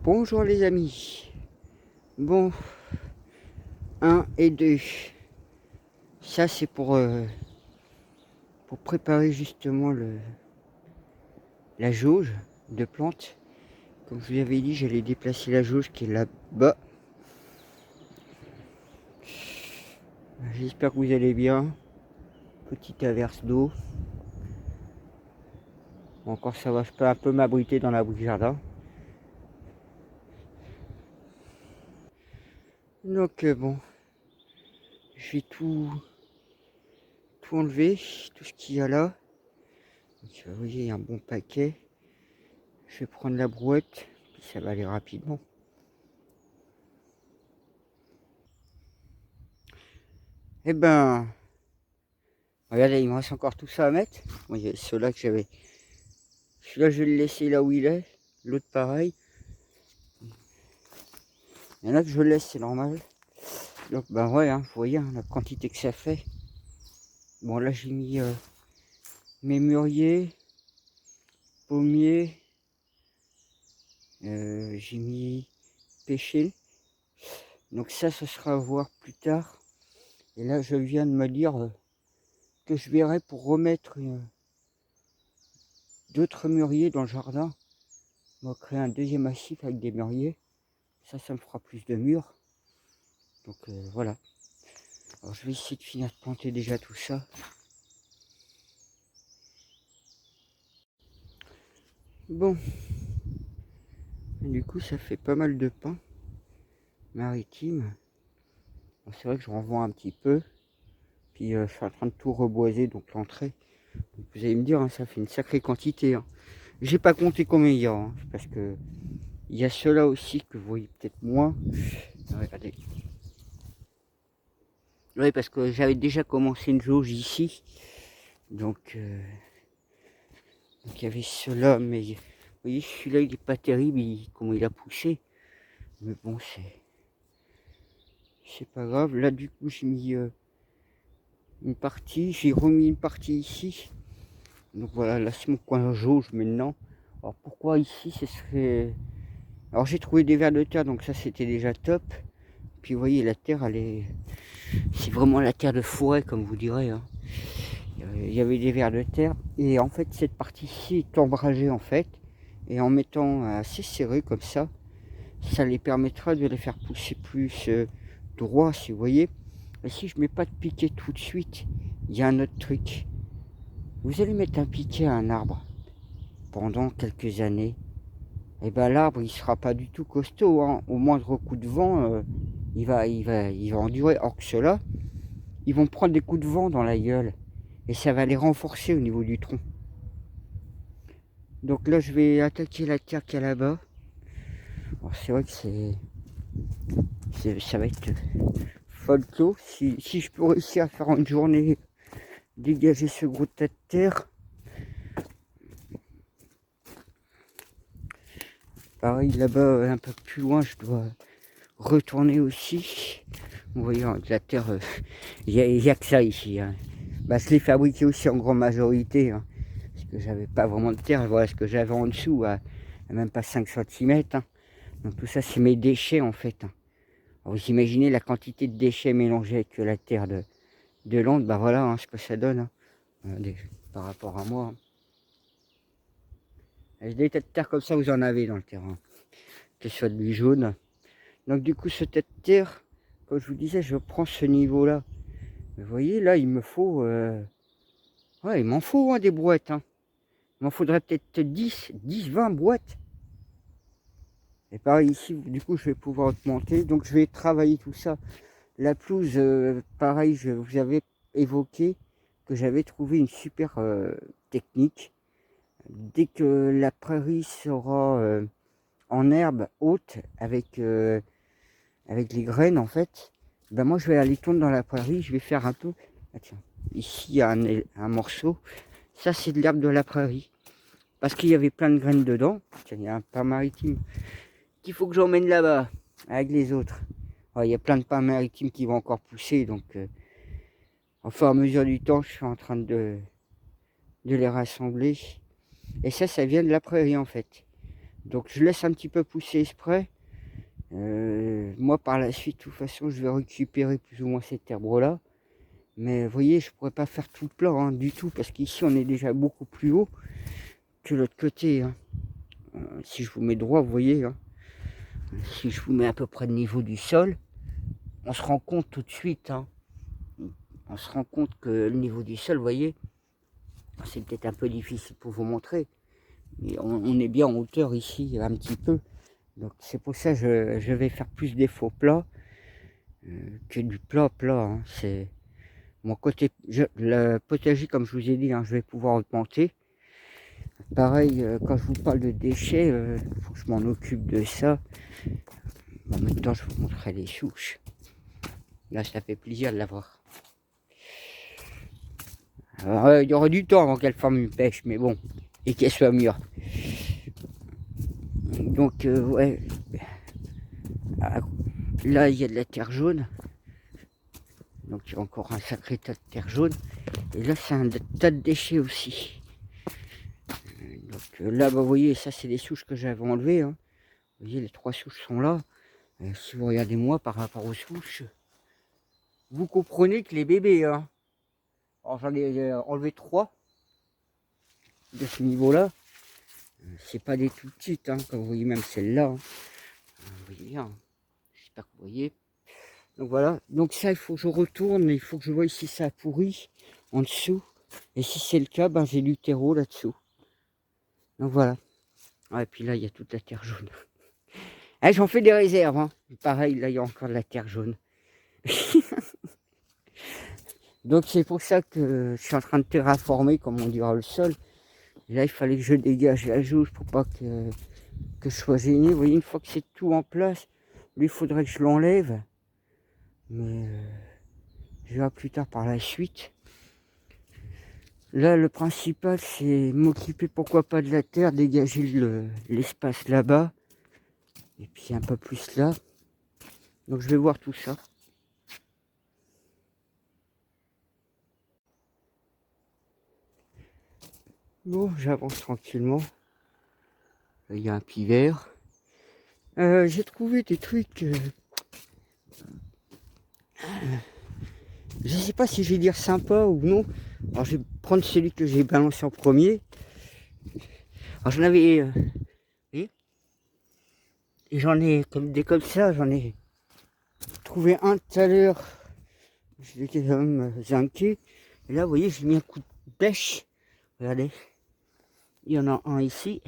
Bonjour les amis. Bon, un et 2. Ça c'est pour préparer justement la jauge de plantes. Comme je vous avais dit, j'allais déplacer la jauge qui est là-bas. J'espère que vous allez bien. Petite averse d'eau. Encore ça va, je peux un peu m'abriter dans l'abri du jardin. Donc bon, je vais tout enlever, tout ce qu'il y a là. Donc, vous voyez, il y a un bon paquet. Je vais prendre la brouette, puis ça va aller rapidement. Eh ben, regardez, il me reste encore tout ça à mettre. Bon, il y a ceux-là que j'avais. Celui-là, je vais le laisser là où il est. L'autre, pareil. Il y en a que je laisse, c'est normal. Donc, ben ouais, hein, vous voyez hein, la quantité que ça fait. Bon, là, j'ai mis mes mûriers, pommiers. J'ai mis pêcher. Donc ça, ce sera à voir plus tard. Et là, je viens de me dire que je verrai pour remettre d'autres mûriers dans le jardin. On va créer un deuxième massif avec des mûriers. Ça me fera plus de murs. Donc voilà. Alors je vais essayer de finir de planter déjà tout ça. Bon. Du coup ça fait pas mal de pins maritimes. Bon, c'est vrai que je renvoie un petit peu. Puis je suis en train de tout reboiser, donc l'entrée. Vous allez me dire, hein, ça fait une sacrée quantité. Hein. J'ai pas compté combien il y a. Hein, parce que il y a ceux-là aussi que vous voyez peut-être moins. Regardez. Oui, parce que j'avais déjà commencé une jauge ici. Donc il y avait ceux-là, mais vous voyez, celui-là il est pas terrible, comment il a poussé. Mais bon, c'est pas grave. Là, du coup, j'ai mis une partie, j'ai remis une partie ici. Donc voilà, là c'est mon coin jauge maintenant. Alors pourquoi ici ce serait. Alors j'ai trouvé des vers de terre, donc ça c'était déjà top. Puis vous voyez, la terre, elle est. C'est vraiment la terre de forêt, comme vous direz. Hein. Il y avait des vers de terre. Et en fait, cette partie-ci est ombragée en fait. Et en mettant assez serré comme ça les permettra de les faire pousser plus droit, si vous voyez. Et si je mets pas de piquet tout de suite, il y a un autre truc. Vous allez mettre un piquet à un arbre pendant quelques années. Et ben l'arbre il sera pas du tout costaud. Hein. Au moindre coup de vent, il va endurer. Or que ceux-là, ils vont prendre des coups de vent dans la gueule. Et ça va les renforcer au niveau du tronc. Donc là, je vais attaquer la terre qu'il y a là-bas. C'est vrai que ça va être folklore. Si je peux réussir à faire une journée, dégager ce gros tas de terre. Pareil, là-bas, un peu plus loin, je dois retourner aussi. Vous voyez, de la terre, il n'y a que ça ici. Hein. Bah, je l'ai fabriqué aussi en grande majorité. Hein, parce que j'avais pas vraiment de terre. Voilà ce que j'avais en dessous, à même pas 5 cm. Hein. Donc tout ça, c'est mes déchets en fait. Hein. Alors, vous imaginez la quantité de déchets mélangés avec la terre de l'onde. Bah voilà hein, ce que ça donne. Hein. Par rapport à moi. Hein. Des tas de terre comme ça, vous en avez dans le terrain. Que ce soit du jaune. Donc du coup, ce tas de terre, comme je vous disais, je prends ce niveau-là. Vous voyez, là, il me faut... Ouais, il m'en faut hein, des boîtes. Hein. Il m'en faudrait peut-être 20 boîtes. Et pareil ici, du coup, je vais pouvoir augmenter. Donc je vais travailler tout ça. La pelouse, pareil, je vous avais évoqué que j'avais trouvé une super technique. Dès que la prairie sera en herbe haute avec les graines en fait, ben moi je vais aller tourner dans la prairie, je vais faire un peu. Ah, tiens, ici il y a un morceau, ça c'est de l'herbe de la prairie. Parce qu'il y avait plein de graines dedans. Tiens, il y a un pain maritime qu'il faut que j'emmène là-bas avec les autres. Ouais, il y a plein de pains maritimes qui vont encore pousser, donc au fur et à mesure du temps, je suis en train de les rassembler. Et ça vient de la prairie en fait. Donc je laisse un petit peu pousser exprès. Moi par la suite, de toute façon, je vais récupérer plus ou moins cette herbe-là. Mais vous voyez, je pourrais pas faire tout le plat hein, du tout, parce qu'ici on est déjà beaucoup plus haut que l'autre côté. Hein. Si je vous mets droit, vous voyez, hein, si je vous mets à peu près le niveau du sol, on se rend compte tout de suite. Hein, on se rend compte que le niveau du sol, vous voyez, c'est peut-être un peu difficile pour vous montrer. Mais on est bien en hauteur ici, un petit peu. Donc c'est pour ça que je vais faire plus des faux plats que du plat. Hein. C'est mon côté, le potager, comme je vous ai dit, hein, je vais pouvoir augmenter. Pareil, quand je vous parle de déchets, il faut que je m'en occupe de ça. En même temps, je vous montrerai les souches. Là, ça fait plaisir de l'avoir. Alors, il y aura du temps avant qu'elle forme une pêche, mais bon, et qu'elle soit mûre. Donc, ouais. Là, il y a de la terre jaune. Donc, il y a encore un sacré tas de terre jaune. Et là, c'est un tas de déchets aussi. Donc là, bah, vous voyez, ça, c'est les souches que j'avais enlevées. Hein. Vous voyez, les 3 souches sont là. Si vous regardez moi par rapport aux souches, vous comprenez que les bébés, hein, alors j'en ai enlevé 3 de ce niveau-là. C'est pas des tout petites, hein, comme vous voyez, même celle-là. Hein. Vous voyez bien, j'espère que vous voyez. Donc voilà, donc ça, il faut que je retourne, il faut que je vois si ça a pourri en dessous. Et si c'est le cas, ben, j'ai du terreau là-dessous. Donc voilà. Ah, et puis là, il y a toute la terre jaune. Ah, j'en fais des réserves. Hein. Pareil, là, il y a encore de la terre jaune. Donc c'est pour ça que je suis en train de terraformer, comme on dira, le sol. Et là, il fallait que je dégage la jauge pour pas que je sois gêné. Vous voyez, une fois que c'est tout en place, lui, il faudrait que je l'enlève. Mais je verrai plus tard par la suite. Là, le principal, c'est m'occuper, pourquoi pas, de la terre, dégager l'espace là-bas. Et puis un peu plus là. Donc je vais voir tout ça. Bon, j'avance tranquillement. Là, il y a un pivert. J'ai trouvé des trucs. Je sais pas si je vais dire sympa ou non. Alors je vais prendre celui que j'ai balancé en premier. Alors j'en avais. Et j'en ai comme ça, j'en ai trouvé un tout à l'heure. Je l'ai quand même zinqué. Et là, vous voyez, j'ai mis un coup de pêche. Regardez. Il y en a un ici.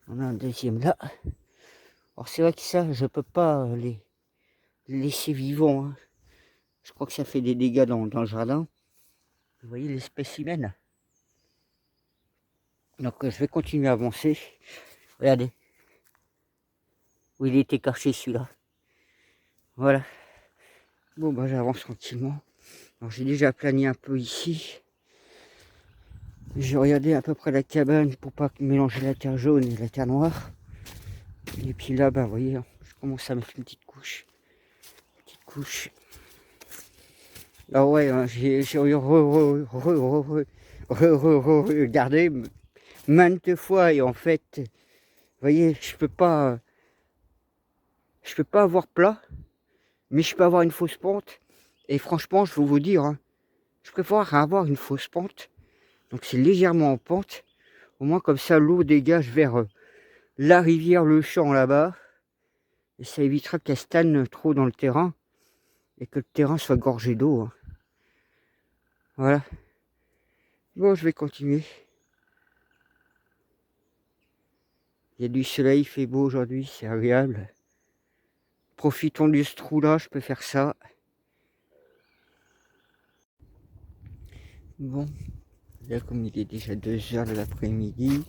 Il y en a un deuxième là. Alors c'est vrai que ça, je peux pas les laisser vivants. Hein. Je crois que ça fait des dégâts dans le jardin. Vous voyez l'espèce humaine. Donc je vais continuer à avancer. Regardez. Où il était caché celui-là. Voilà. Bon bah j'avance tranquillement. Alors j'ai déjà plané un peu ici. J'ai regardé à peu près la cabane pour pas mélanger la terre jaune et la terre noire. Et puis là, bah vous voyez, je commence à mettre une petite couche. Petite couche. Ah ouais, hein, j'ai regardé maintes fois et en fait, vous voyez, je peux pas avoir plat, mais je peux avoir une fausse pente. Et franchement, je vais vous dire, hein, je préfère avoir une fausse pente. Donc c'est légèrement en pente. Au moins comme ça, l'eau dégage vers la rivière, le champ là-bas. Et ça évitera qu'elle stagne trop dans le terrain. Et que le terrain soit gorgé d'eau. Hein. Voilà. Bon, je vais continuer. Il y a du soleil, il fait beau aujourd'hui, c'est agréable. Profitons de ce trou-là, je peux faire ça. Bon, là comme il est déjà 2h de l'après-midi,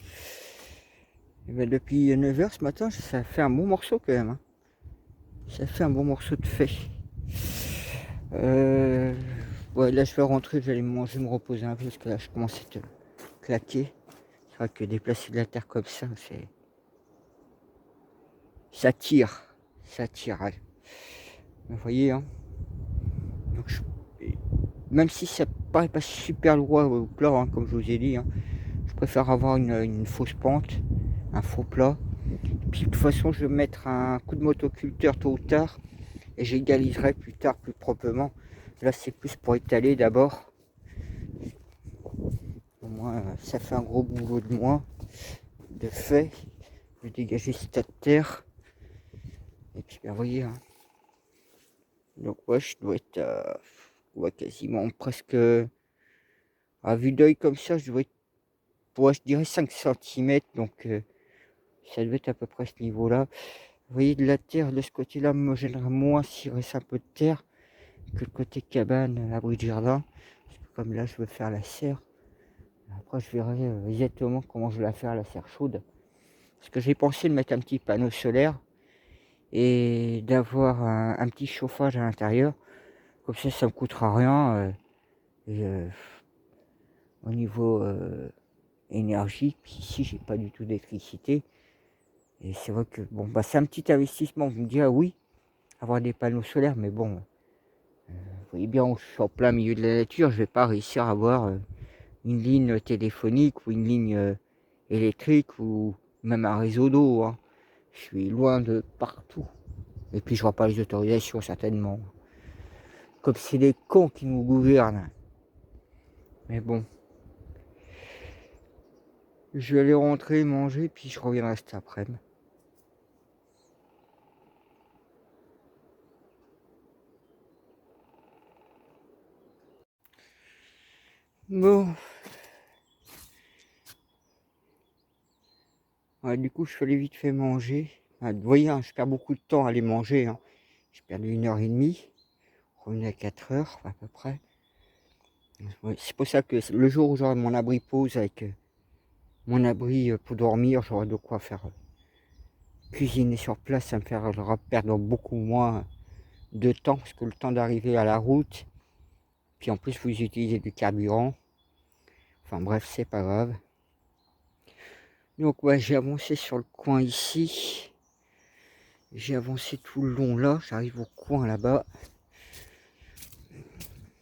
et ben depuis 9h ce matin, ça fait un bon morceau quand même. Hein. Ça fait un bon morceau de fait. Ouais, là je vais rentrer, je vais aller manger, me reposer un peu parce que là je commence à être claqué. C'est vrai que déplacer de la terre comme ça, c'est... Ça tire. Ça tire. Ouais. Vous voyez, hein. Donc même si ça paraît pas super loin au plat, hein, comme je vous ai dit, hein, je préfère avoir une fausse pente, un faux plat. Puis de toute façon, je vais mettre un coup de motoculteur tôt ou tard et j'égaliserai plus tard plus proprement. Là, c'est plus pour étaler d'abord. Au moins, ça fait un gros boulot de moi, de fait. Je vais dégager ce tas de terre. Et puis, ben, vous voyez, hein. Donc, ouais, je dois être ouais, quasiment presque à vue d'œil comme ça. Je dois être, ouais, je dirais 5 cm. Donc, ça doit être à peu près ce niveau-là. Vous voyez, de la terre de ce côté-là me gênerait moins s'il reste un peu de terre que le côté cabane, abri de jardin. Parce que comme là, je veux faire la serre. Après, je verrai exactement comment je vais la faire, la serre chaude. Parce que j'ai pensé de mettre un petit panneau solaire et d'avoir un petit chauffage à l'intérieur. Comme ça me coûtera rien. Et, au niveau énergie, puis ici, j'ai pas du tout d'électricité. Et c'est vrai que bon, bah, c'est un petit investissement. Vous me direz, oui, avoir des panneaux solaires, mais bon, vous voyez bien, je suis en plein milieu de la nature, je vais pas réussir à avoir une ligne téléphonique ou une ligne électrique ou même un réseau d'eau, hein. Je suis loin de partout. Et puis je vois pas les autorisations certainement. Comme c'est des cons qui nous gouvernent. Mais bon. Je vais aller rentrer, manger, puis je reviendrai cet après-midi. Bon. Ouais, du coup, je suis allé vite fait manger. Vous voyez, hein, je perds beaucoup de temps à aller manger, hein. J'ai perdu 1h30. Revenu à 4h à peu près. Ouais, c'est pour ça que le jour où j'aurai mon abri pause avec mon abri pour dormir, j'aurai de quoi faire cuisiner sur place. Ça me fera perdre beaucoup moins de temps parce que le temps d'arriver à la route, puis en plus vous utilisez du carburant. Enfin bref, c'est pas grave. Donc ouais, j'ai avancé sur le coin ici. J'ai avancé tout le long là. J'arrive au coin là-bas.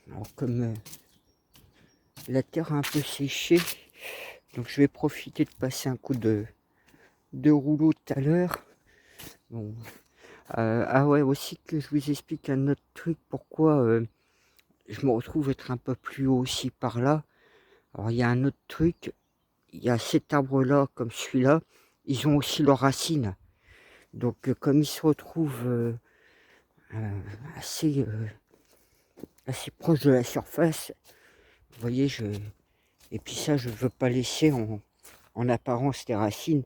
Alors comme la terre a un peu séché, donc je vais profiter de passer un coup de rouleau tout à l'heure. Bon. Ah ouais, aussi que je vous explique un autre truc, pourquoi je me retrouve être un peu plus haut aussi par là. Alors il y a un autre truc, il y a cet arbre-là comme celui-là, ils ont aussi leurs racines. Donc comme ils se retrouvent assez, assez proches de la surface, vous voyez, et puis ça je veux pas laisser en apparence les racines,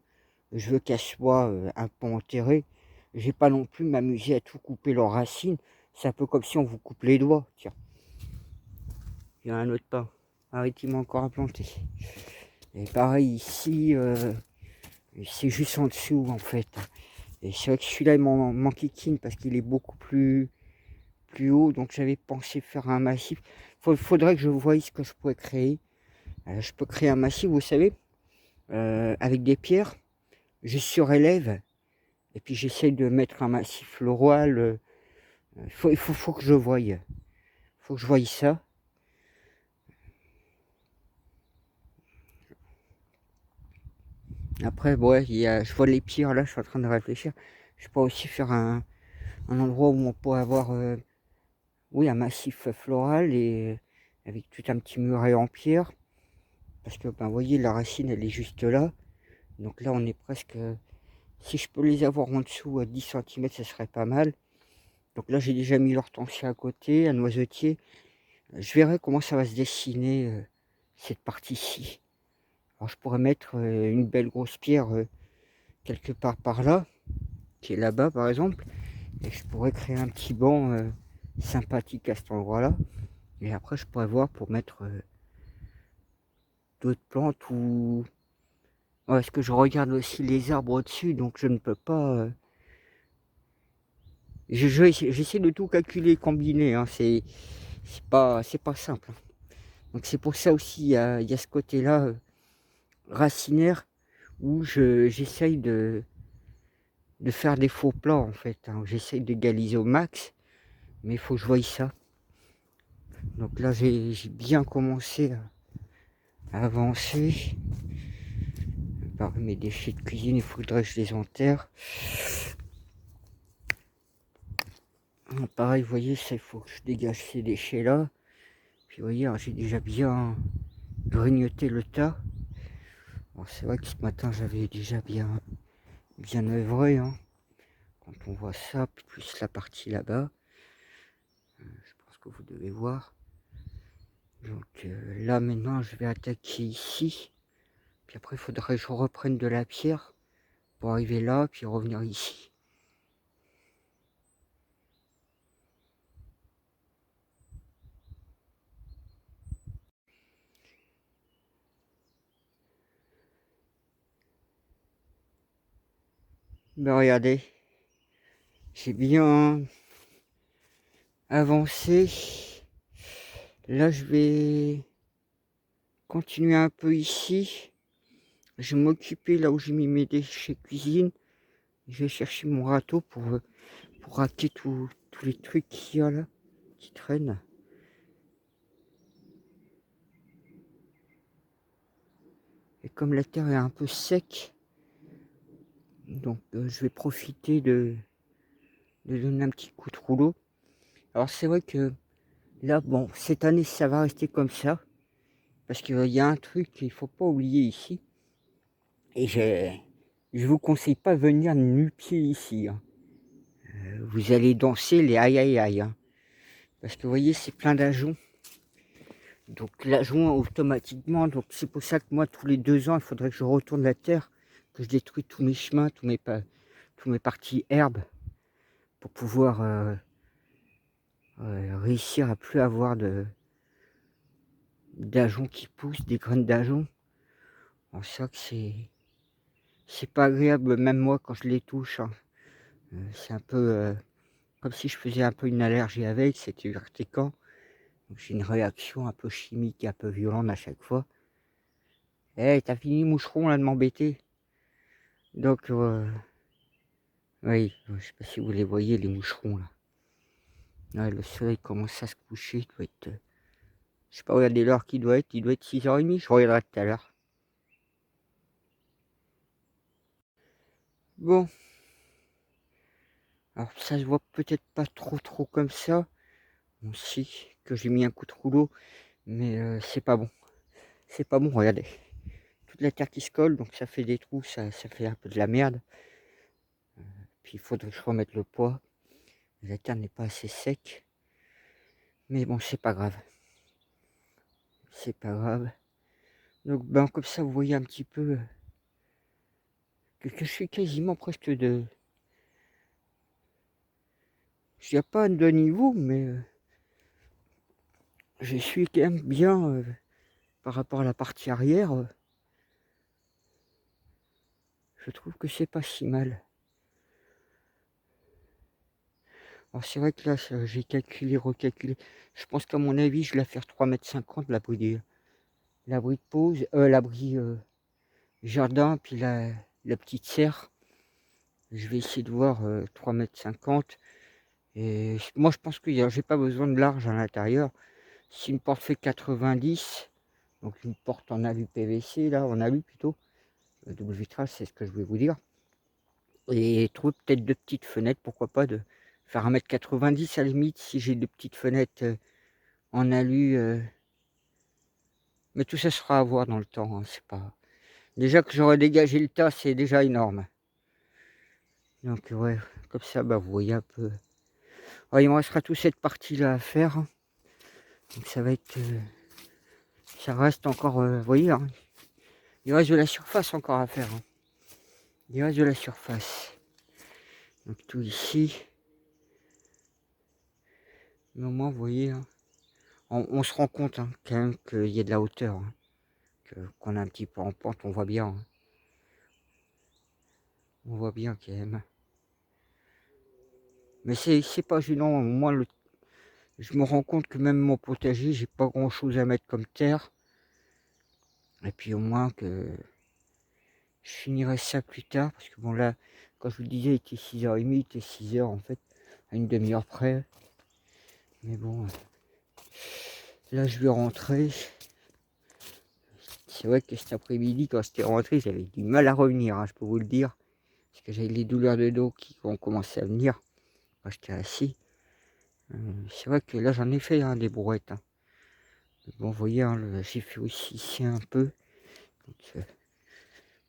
je veux qu'elles soient un peu enterrées. Je vais pas non plus m'amuser à tout couper leurs racines, c'est un peu comme si on vous coupe les doigts, tiens. Il y a un autre pain. Arrête, il m'a encore implanté. Et pareil ici, c'est juste en dessous en fait. Et c'est vrai que celui-là il m'enquiquine parce qu'il est beaucoup plus haut. Donc j'avais pensé faire un massif. Faudrait que je voie ce que je pourrais créer. Je peux créer un massif, vous savez, avec des pierres. Je surélève. Et puis j'essaye de mettre un massif floral. Faut que je voie. Faut que je voie ça. Après, ouais, je vois les pierres là, je suis en train de réfléchir. Je peux aussi faire un endroit où on pourrait avoir oui, un massif floral et avec tout un petit muret en pierre. Parce que, ben, vous voyez, la racine, elle est juste là. Donc là, on est presque... Si je peux les avoir en dessous à 10 cm, ça serait pas mal. Donc là, j'ai déjà mis l'hortensia à côté, un noisetier. Je verrai comment ça va se dessiner, cette partie-ci. Alors, je pourrais mettre une belle grosse pierre quelque part par là, qui est là-bas, par exemple. Et je pourrais créer un petit banc sympathique à cet endroit-là. Et après, je pourrais voir pour mettre d'autres plantes ou... Ouais, parce que je regarde aussi les arbres au-dessus, donc je ne peux pas... J'essaie de tout calculer, combiner, hein. C'est pas simple, hein. Donc c'est pour ça aussi, il y a ce côté-là, racinaire, où j'essaye de faire des faux plans, en fait, hein. J'essaye d'égaliser au max, mais il faut que je voie ça. Donc là, j'ai bien commencé à avancer. préparer mes déchets de cuisine, il faudrait que je les enterre. Pareil, vous voyez, ça, il faut que je dégage ces déchets là. Puis vous voyez, j'ai déjà bien grignoté le tas. Alors c'est vrai que ce matin j'avais déjà bien œuvré, hein. Quand on voit ça, plus la partie là-bas, je pense que vous devez voir. Donc là maintenant je vais attaquer ici. Puis après il faudrait que je reprenne de la pierre pour arriver là, puis revenir ici. Ben regardez, j'ai bien avancé. Là je vais continuer un peu ici. Je vais m'occuper là où j'ai mis mes déchets cuisine. Je vais chercher mon râteau pour raquer tous les trucs qu'il y a là, qui traînent. Et comme la terre est un peu sec, donc je vais profiter de donner un petit coup de rouleau. Alors c'est vrai que là, bon, cette année ça va rester comme ça. Parce qu'il y a un truc qu'il ne faut pas oublier ici. Et je vous conseille pas de venir nu-pied ici, hein. Vous allez danser les aïe aïe aïe, hein. Parce que vous voyez, c'est plein d'ajoncs. Donc l'ajout automatiquement, donc c'est pour ça que moi tous les 2 ans il faudrait que je retourne la terre, que je détruis tous mes chemins, tous mes parties herbes, pour pouvoir réussir à plus avoir d'ajoncs qui poussent, des graines d'ajoncs. Alors c'est vrai que c'est pas agréable, même moi quand je les touche, hein. C'est un peu comme si je faisais un peu une allergie avec, c'était urticant. Donc j'ai une réaction un peu chimique, un peu violente à chaque fois. Eh, t'as fini moucheron là de m'embêter. Donc oui, je sais pas si vous les voyez les moucherons là. Ouais, le soleil commence à se coucher, il doit être. Je sais pas, regardez l'heure qu'il doit être, il doit être 6h30, je regarderai tout à l'heure. Bon, alors ça se voit peut-être pas trop comme ça. On sait que j'ai mis un coup de rouleau, mais c'est pas bon. C'est pas bon, regardez. Toute la terre qui se colle, donc ça fait des trous, ça fait un peu de la merde. Puis il faudrait que je remette le poids. La terre n'est pas assez sec. Mais bon, c'est pas grave. C'est pas grave. Donc ben comme ça vous voyez un petit peu que je suis quasiment presque de. Je dirais pas de niveau, mais je suis quand même bien par rapport à la partie arrière. Je trouve que c'est pas si mal. Alors c'est vrai que là j'ai calculé, recalculé. Je pense qu'à mon avis je vais la faire 3,50 m l'abri de pause, l'abri jardin, puis la petite serre. Je vais essayer de voir 3,50 m. Et moi je pense que j'ai pas besoin de large à l'intérieur. Si une porte fait 90, donc une porte en alu PVC, là, en alu plutôt, double vitrage, c'est ce que je vais vous dire. Et trouver peut-être 2 petites fenêtres, pourquoi pas de faire 1,90 m à la limite, si j'ai 2 petites fenêtres en alu. Mais tout ça sera à voir dans le temps, hein, c'est pas. Déjà que j'aurais dégagé le tas, c'est déjà énorme. Donc ouais, comme ça, bah vous voyez un peu. Ouais, il me restera toute cette partie-là à faire, hein. Donc ça va être. Ça reste encore, vous voyez, hein, il reste de la surface encore à faire, hein. Il reste de la surface. Donc tout ici. Mais au moins, vous voyez, hein, on se rend compte hein, quand même qu'il y a de la hauteur, hein, qu'on est un petit peu en pente, on voit bien. Hein. On voit bien quand même. Mais c'est pas gênant, au moins je me rends compte que même mon potager, j'ai pas grand chose à mettre comme terre. Et puis au moins que je finirai ça plus tard, parce que bon là, quand je vous le disais, il était 6h30, il était 6h en fait, à une demi-heure près. Mais bon, là je vais rentrer. c'est vrai que cet après-midi, quand j'étais rentré, j'avais du mal à revenir, hein, je peux vous le dire. Parce que j'avais les douleurs de dos qui ont commencé à venir quand j'étais assis. C'est vrai que là, j'en ai fait hein, des brouettes. Hein. Bon, vous voyez, hein, j'ai fait aussi ici un peu. Donc,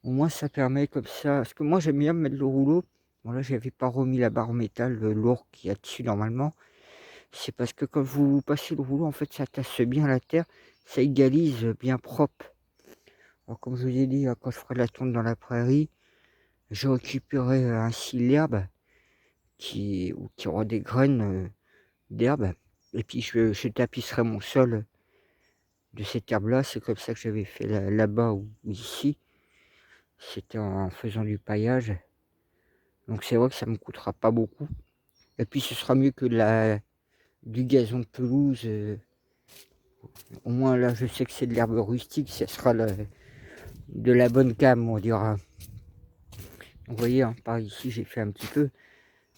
au moins, ça permet comme ça. Parce que moi, j'aime bien mettre le rouleau. Bon, là, j'avais pas remis la barre en métal, lourd qu'il y a dessus normalement. C'est parce que quand vous passez le rouleau, en fait, ça tasse bien la terre. Ça égalise bien propre. Alors, comme je vous ai dit, quand je ferai la tonte dans la prairie, je récupérerai ainsi l'herbe qui aura des graines d'herbe. Et puis, je tapisserai mon sol de cette herbe-là. C'est comme ça que j'avais fait là-bas ou ici. C'était en faisant du paillage. Donc, c'est vrai que ça me coûtera pas beaucoup. Et puis, ce sera mieux que du gazon de pelouse. Au moins, là, je sais que c'est de l'herbe rustique. Ça sera de la bonne gamme, on dira. Vous voyez, hein, par ici, j'ai fait un petit peu.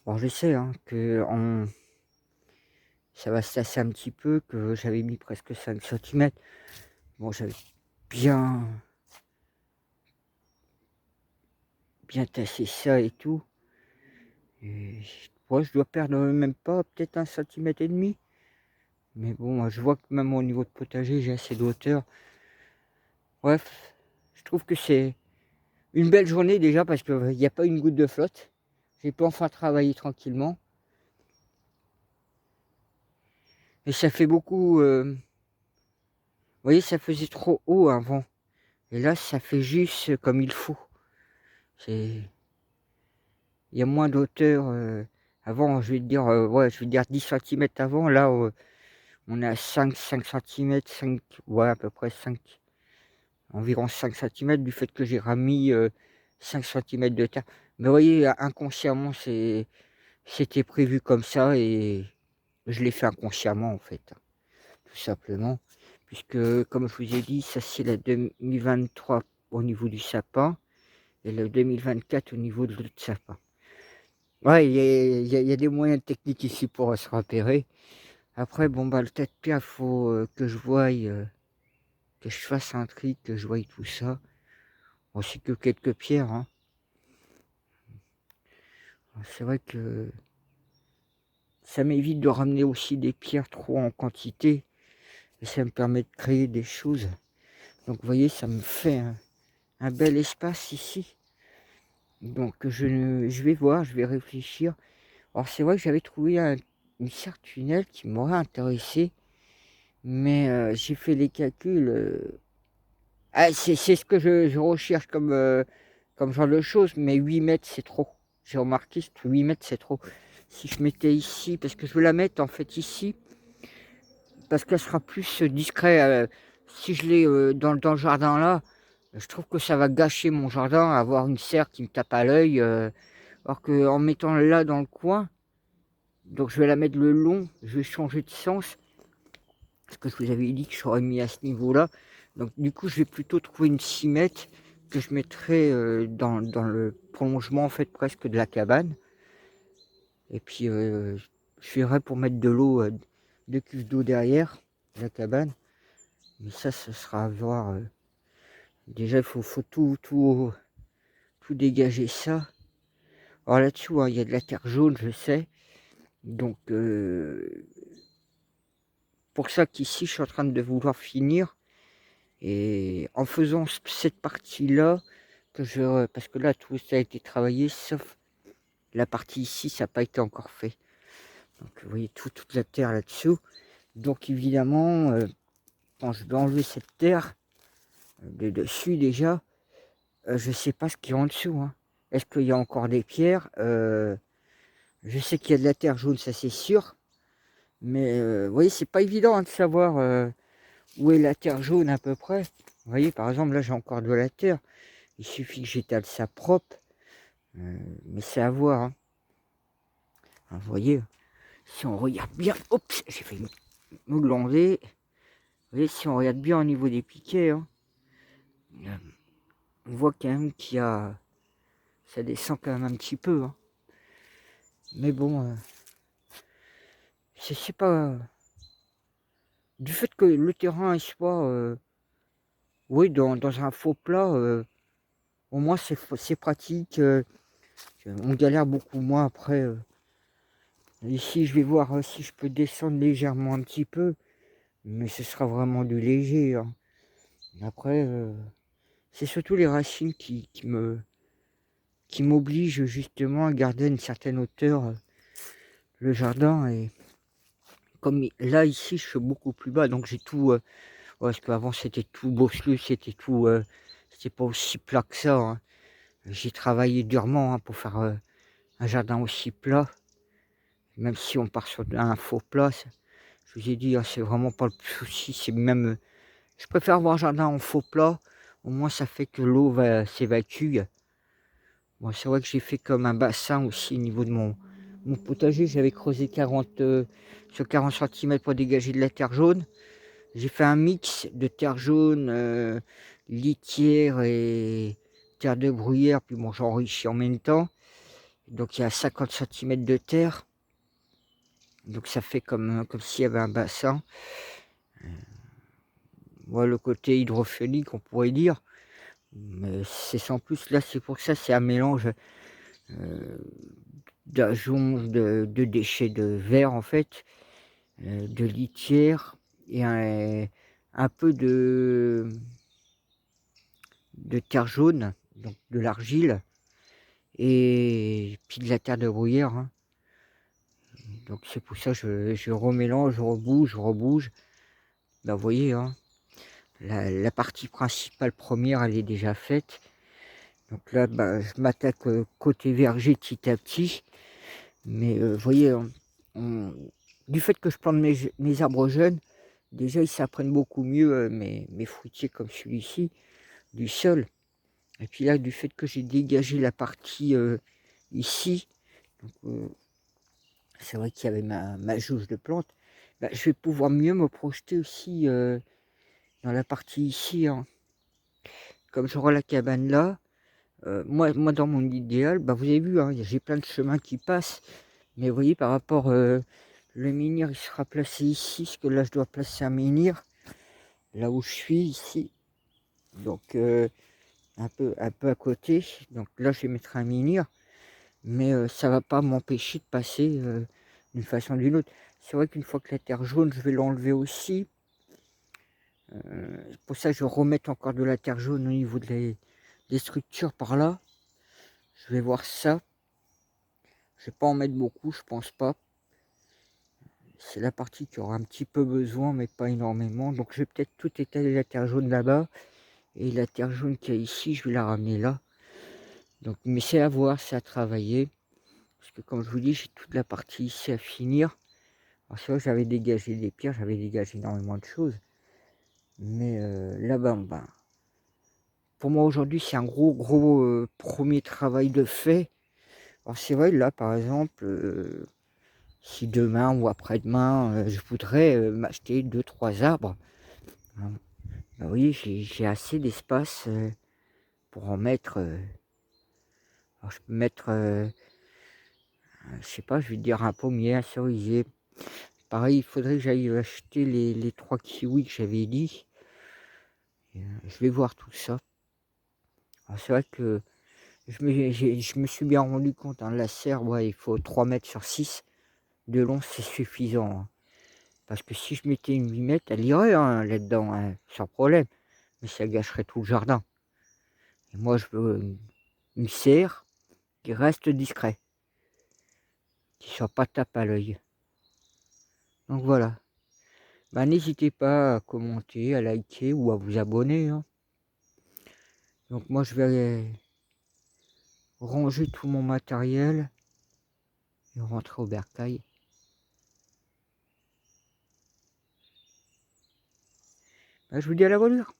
Alors, je sais hein, que ça va se tasser un petit peu, que j'avais mis presque 5 cm. Bon, j'avais bien tassé ça et tout. Et ouais, je dois perdre même pas, peut-être 1,5 cm. Mais bon, je vois que même au niveau de potager, j'ai assez de hauteur. Bref, je trouve que c'est une belle journée déjà parce qu'il n'y a pas une goutte de flotte. J'ai pu enfin travailler tranquillement. Et ça fait beaucoup... vous voyez, ça faisait trop haut avant. Et là, ça fait juste comme il faut. Il y a moins d'auteur. Avant, je vais te dire, ouais, je vais dire 10 cm avant. Là, on est à 5 cm, 5, ouais, à peu près 5, environ 5 cm du fait que j'ai remis 5 cm de terre. Mais vous voyez, inconsciemment, c'était prévu comme ça et je l'ai fait inconsciemment en fait, tout simplement. Puisque, comme je vous ai dit, ça c'est la 2023 au niveau du sapin et le 2024 au niveau de l'autre sapin. Ouais, il y a des moyens techniques ici pour se repérer. Après, bon, bah, le tas de pierre, faut que je voie, que je fasse un tri, que je voie tout ça. Bon, c'est que quelques pierres, hein. C'est vrai que ça m'évite de ramener aussi des pierres trop en quantité. Et ça me permet de créer des choses. Donc, vous voyez, ça me fait un bel espace ici. Donc, je vais voir, je vais réfléchir. Alors, c'est vrai que j'avais trouvé une serre tunnel qui m'aurait intéressé. Mais j'ai fait les calculs. C'est ce que je recherche comme genre de choses. Mais 8 mètres, c'est trop. J'ai remarqué que 8 mètres, c'est trop. Si je mettais ici, parce que je veux la mettre en fait ici, parce qu'elle sera plus discret. Si je l'ai dans le jardin là, je trouve que ça va gâcher mon jardin, avoir une serre qui me tape à l'œil. Alors qu'en mettant là dans le coin, donc je vais la mettre le long, je vais changer de sens. Parce que je vous avais dit que j'aurais mis à ce niveau-là. Donc du coup, je vais plutôt trouver une 6 mètres que je mettrai dans le prolongement en fait presque de la cabane. Et puis je verrai pour mettre de l'eau, 2 cuves d'eau derrière la cabane. Mais ça, ce sera à voir. Déjà, il faut tout dégager ça. Alors là-dessous, hein, il y a de la terre jaune, je sais. Donc pour ça qu'ici, je suis en train de vouloir finir. Et en faisant cette partie-là, parce que là, tout ça a été travaillé, sauf la partie ici, ça n'a pas été encore fait. Donc vous voyez toute la terre là-dessous. Donc évidemment, quand je vais enlever cette terre de dessus déjà, je ne sais pas ce qu'il y a en dessous. Hein. Est-ce qu'il y a encore des pierres? Je sais qu'il y a de la terre jaune, ça c'est sûr. Mais vous voyez, c'est pas évident hein, de savoir où est la terre jaune à peu près. Vous voyez, par exemple, là j'ai encore de la terre. Il suffit que j'étale ça propre. Mais c'est à voir. Hein. Vous voyez, si on regarde bien, oups, j'ai failli me glander. Vous voyez, si on regarde bien au niveau des piquets, hein, on voit quand même ça descend quand même un petit peu. Hein. Mais bon, je sais pas. Du fait que le terrain il soit Oui, dans un faux plat, au moins c'est pratique, on galère beaucoup moins après, ici je vais voir, si je peux descendre légèrement un petit peu, mais ce sera vraiment du léger, hein. Après, c'est surtout les racines qui m'obligent justement à garder une certaine hauteur, le jardin. Et comme là ici je suis beaucoup plus bas, donc j'ai tout, ouais, parce qu'avant c'était tout bosselé, c'était tout, c'était pas aussi plat que ça, hein. J'ai travaillé durement, hein, pour faire, un jardin aussi plat, même si on part sur un faux plat, je vous ai dit, hein, c'est vraiment pas le souci, c'est même, je préfère avoir un jardin en faux plat, au moins ça fait que l'eau va s'évacue. Bon, c'est vrai que j'ai fait comme un bassin aussi au niveau de mon potager, j'avais creusé 40, sur 40 centimètres pour dégager de la terre jaune. J'ai fait un mix de terre jaune, litière et terre de bruyère, puis bon, j'enrichis en même temps. Donc il y a 50 centimètres de terre, donc ça fait comme s'il y avait un bassin. Voilà le côté hydrophonique, on pourrait dire, mais c'est sans plus. Là, c'est pour ça, c'est un mélange, heu, d'ajoncs, de déchets de verre, en fait, de litière et un peu de terre jaune, donc de l'argile et puis de la terre de bruyère, hein. Donc c'est pour ça je remélange, je rebouge, je rebouge. Bah, vous voyez, hein, la partie principale première, elle est déjà faite. Donc là, bah, je m'attaque, côté verger petit à petit. Mais, vous voyez, hein, on du fait que je plante mes arbres jeunes, déjà ils s'apprennent beaucoup mieux, mes fruitiers comme celui-ci, du sol. Et puis là, du fait que j'ai dégagé la partie, ici, donc, c'est vrai qu'il y avait ma jauge de plantes, bah, je vais pouvoir mieux me projeter aussi, dans la partie ici, hein. Comme j'aurai la cabane là, moi dans mon idéal, bah, vous avez vu, hein, j'ai plein de chemins qui passent, mais vous voyez par rapport, le menhir il sera placé ici, parce que là je dois placer un menhir, là où je suis ici, donc, un peu à côté, donc là je vais mettre un menhir, mais, ça va pas m'empêcher de passer, d'une façon ou d'une autre. C'est vrai qu'une fois que la terre jaune, je vais l'enlever aussi, pour ça je vais remettre encore de la terre jaune au niveau des structures par là. Je vais voir ça. Je vais pas en mettre beaucoup, je pense pas. C'est la partie qui aura un petit peu besoin, mais pas énormément. Donc je vais peut-être tout étaler la terre jaune là-bas. Et la terre jaune qu'il y a ici, je vais la ramener là. Donc, mais c'est à voir, c'est à travailler. Parce que comme je vous dis, j'ai toute la partie ici à finir. Alors c'est vrai que j'avais dégagé des pierres, j'avais dégagé énormément de choses. Mais, là-bas, ben, pour moi aujourd'hui, c'est un gros, premier travail de fait. Alors c'est vrai, là par exemple, si demain ou après-demain, je voudrais, m'acheter deux trois arbres, hein, bah, oui, j'ai assez d'espace, pour en mettre, alors je peux mettre, je sais pas, je vais dire un pommier, un cerisier. Pareil, il faudrait que j'aille acheter les 3 kiwis que j'avais dit, et je vais voir tout ça. Alors c'est vrai que je me suis bien rendu compte, hein, la serre, ouais, il faut 3 mètres sur 6 de long, c'est suffisant, hein. Parce que si je mettais une 8 mètres, elle irait, hein, là-dedans, hein, sans problème, mais ça gâcherait tout le jardin. Et moi, je veux une serre qui reste discret, qui soit pas tape à l'œil. Donc voilà. Bah, n'hésitez pas à commenter, à liker ou à vous abonner, hein. Donc moi, je vais ranger tout mon matériel et rentrer au bercail. Bah, je vous dis à la bonne heure.